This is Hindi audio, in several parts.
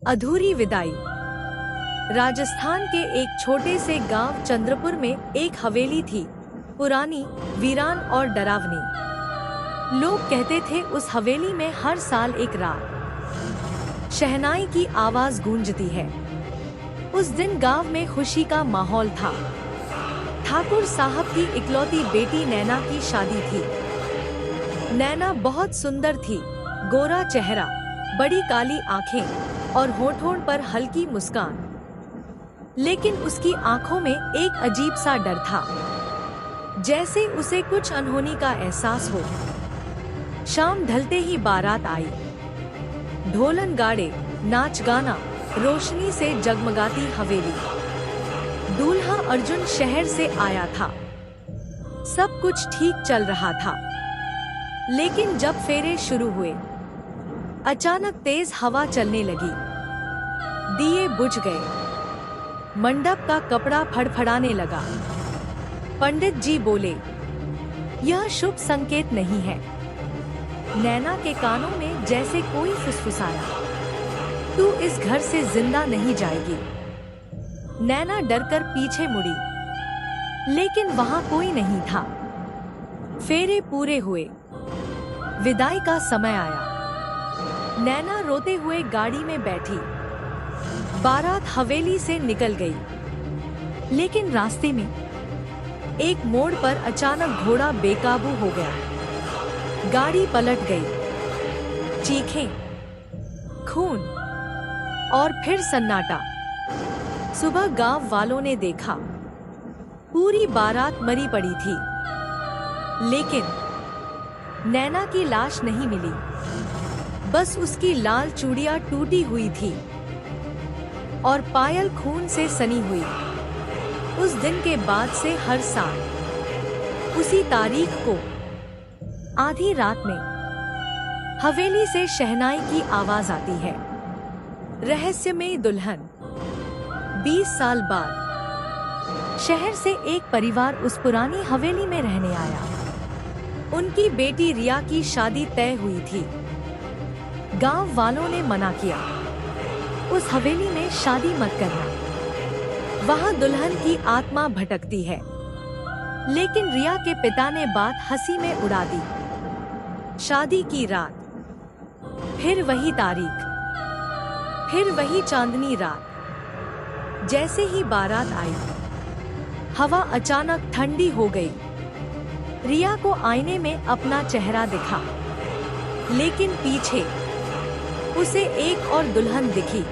अधूरी विदाई। राजस्थान के एक छोटे से गांव चंद्रपुर में एक हवेली थी, पुरानी, वीरान और डरावनी। लोग कहते थे उस हवेली में हर साल एक रात शहनाई की आवाज गूंजती है। उस दिन गांव में खुशी का माहौल था। ठाकुर साहब की इकलौती बेटी नैना की शादी थी। नैना बहुत सुंदर थी, गोरा चेहरा, बड़ी काली आंखें और होठों पर हल्की मुस्कान। लेकिन उसकी आंखों में एक अजीब सा डर था, जैसे उसे कुछ अनहोनी का एहसास हो। शाम ढलते ही बारात आई। ढोलन गाड़े, नाच गाना, रोशनी से जगमगाती हवेली। दूल्हा अर्जुन शहर से आया था। सब कुछ ठीक चल रहा था, लेकिन जब फेरे शुरू हुए, अचानक तेज हवा चलने लगी। दिए बुझ गए। मंडप का कपड़ा फड़फड़ाने लगा। पंडित जी बोले, यह शुभ संकेत नहीं है। नैना के कानों में जैसे कोई फुसफुसाया, तू इस घर से जिंदा नहीं जाएगी। नैना डरकर पीछे मुड़ी, लेकिन वहां कोई नहीं था। फेरे पूरे हुए। विदाई का समय आया। नैना रोते हुए गाड़ी में बैठी। बारात हवेली से निकल गई, लेकिन रास्ते में एक मोड़ पर अचानक घोड़ा बेकाबू हो गया। गाड़ी पलट गई। चीखें, खून और फिर सन्नाटा। सुबह गांव वालों ने देखा, पूरी बारात मरी पड़ी थी, लेकिन नैना की लाश नहीं मिली। बस उसकी लाल चूड़ियां टूटी हुई थी और पायल खून से सनी हुई। उस दिन के बाद से हर साल उसी तारीख को आधी रात में हवेली से शहनाई की आवाज आती है। रहस्यमयी दुल्हन। 20 साल बाद शहर से एक परिवार उस पुरानी हवेली में रहने आया। उनकी बेटी रिया की शादी तय हुई थी। गांव वालों ने मना किया, उस हवेली में शादी मत करना, वहां दुल्हन की आत्मा भटकती है। लेकिन रिया के पिता ने बात हंसी में उड़ा दी। शादी की रात, फिर वही तारीख, फिर वही चांदनी रात। जैसे ही बारात आई, हवा अचानक ठंडी हो गई। रिया को आईने में अपना चेहरा दिखा, लेकिन पीछे उसे एक और दुल्हन दिखी,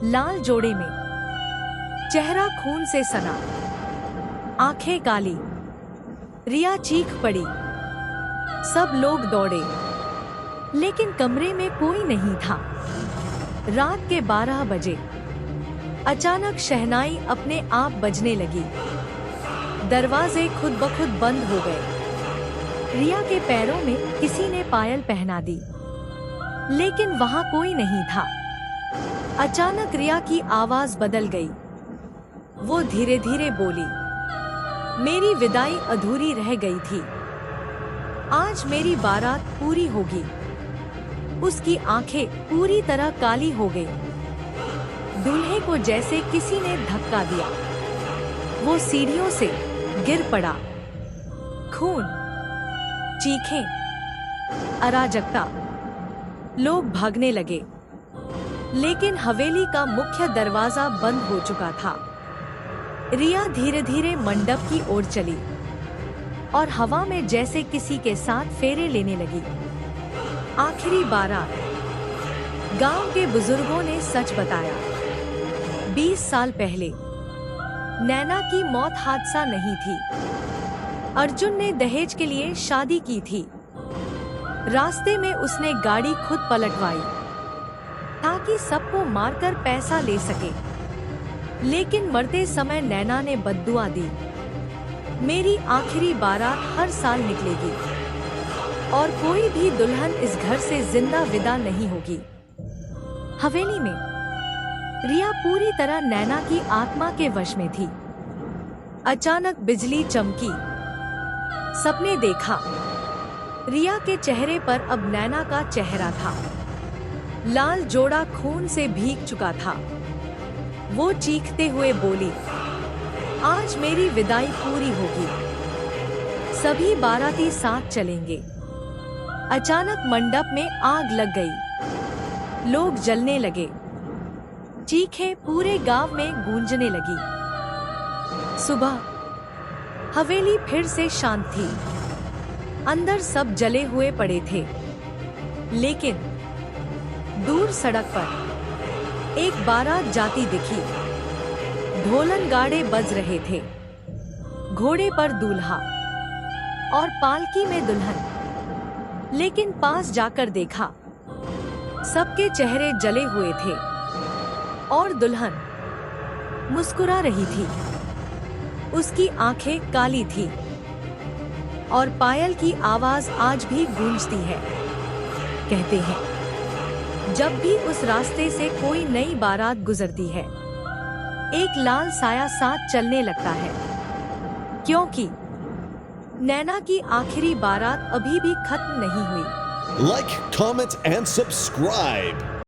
लाल जोड़े में, चेहरा खून से सना, आंखें काली। रिया चीख पड़ी। सब लोग दौड़े, लेकिन कमरे में कोई नहीं था। रात के 12 बजे अचानक शहनाई अपने आप बजने लगी। दरवाजे खुद ब खुद बंद हो गए। रिया के पैरों में किसी ने पायल पहना दी, लेकिन वहां कोई नहीं था। अचानक रिया की आवाज बदल गई। वो धीरे धीरे बोली, मेरी विदाई अधूरी रह गई थी, आज मेरी बारात पूरी होगी। उसकी आंखें पूरी तरह काली हो गई। दूल्हे को जैसे किसी ने धक्का दिया। वो सीढ़ियों से गिर पड़ा। खून, चीखें, अराजकता। लोग भागने लगे, लेकिन हवेली का मुख्य दरवाजा बंद हो चुका था। रिया धीरे धीरे मंडप की ओर चली और हवा में जैसे किसी के साथ फेरे लेने लगी। आखिरी बारात। गांव के बुजुर्गों ने सच बताया, 20 साल पहले नैना की मौत हादसा नहीं थी। अर्जुन ने दहेज के लिए शादी की थी। रास्ते में उसने गाड़ी खुद पलटवाई ताकि सबको मारकर पैसा ले सके। लेकिन मरते समय नैना ने बद्दुआ दी, मेरी आखिरी बारात हर साल निकलेगी और कोई भी दुल्हन इस घर से जिंदा विदा नहीं होगी। हवेली में रिया पूरी तरह नैना की आत्मा के वश में थी। अचानक बिजली चमकी। सपने देखा। रिया के चेहरे पर अब नैना का चेहरा था। लाल जोड़ा खून से भीग चुका था। वो चीखते हुए बोली, आज मेरी विदाई पूरी होगी। सभी बाराती साथ चलेंगे। अचानक मंडप में आग लग गई। लोग जलने लगे। चीखें पूरे गांव में गूंजने लगी। सुबह हवेली फिर से शांत थी। अंदर सब जले हुए पड़े थे, लेकिन दूर सड़क पर एक बारात जाती दिखी। ढोलन गाड़े बज रहे थे, घोड़े पर दूल्हा और पालकी में दुल्हन। लेकिन पास जाकर देखा, सबके चेहरे जले हुए थे और दुल्हन मुस्कुरा रही थी। उसकी आंखें काली थी और पायल की आवाज आज भी गूंजती है। कहते हैं, जब भी उस रास्ते से कोई नई बारात गुजरती है, एक लाल साया साथ चलने लगता है, क्योंकि नैना की आखिरी बारात अभी भी खत्म नहीं हुई। Like, comment, and subscribe.